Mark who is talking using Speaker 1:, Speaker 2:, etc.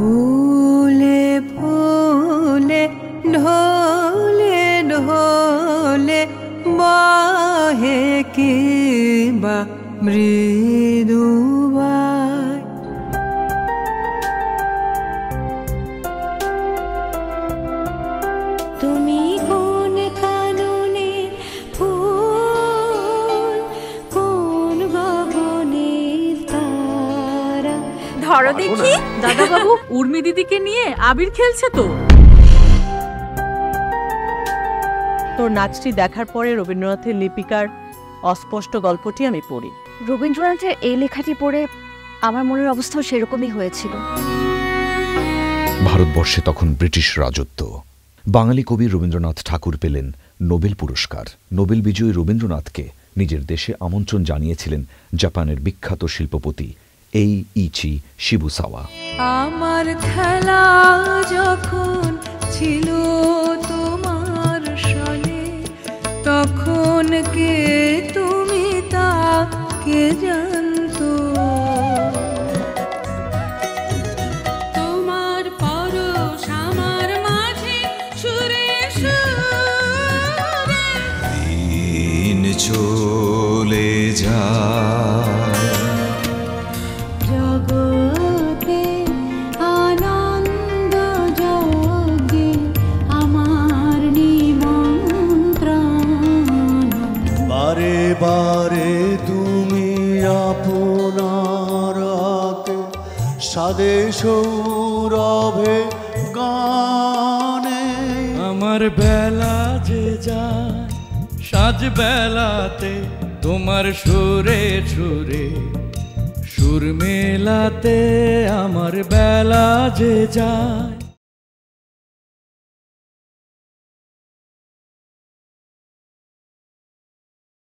Speaker 1: ফুলে ফুলে ঢলে ঢলে বাহে কি বা মৃদুবাই।
Speaker 2: তুমি কোন কাননে ফুল, কোন গগনের তারা।
Speaker 3: ধরো দেখি। দাদা বাবু উর্মি দিদিকে নিয়ে আবির খেলছে তো।
Speaker 4: তোর নাচটি দেখার পরে রবীন্দ্রনাথের লিপিকার অস্পষ্ট গল্পটি আমি পড়ি।
Speaker 5: রবীন্দ্রনাথের এই লেখাটি পড়ে আমার মনের অবস্থাও সেরকমই হয়েছিল।
Speaker 6: ভারতবর্ষে তখন ব্রিটিশ রাজত্ব। বাঙালি কবি রবীন্দ্রনাথ ঠাকুর পেলেন নোবেল পুরস্কার। নোবেল বিজয়ী রবীন্দ্রনাথকে নিজের দেশে আমন্ত্রণ জানিয়েছিলেন জাপানের বিখ্যাত শিল্পপতি এইইচি শিবুসাওয়া।
Speaker 1: আমার খেলা যখন ছিল তোমার সনে, তখন কে তুমি তা কে জানতো? তোমার পরশ আমার মাঝে সুরে সুরে।
Speaker 7: দিন চলে যায়,
Speaker 2: জগতে আনন্দ যোগে আমার নিমন্ত্রণ।
Speaker 8: বারে বারে তুমি আপনার হাতে সাদে সৌরভে গানে।
Speaker 9: আমার বেলা যে যায় সাজ বেলাতে, তোমার সুরে সুরে সুর মেলাতে আমার বেলা যে যায়।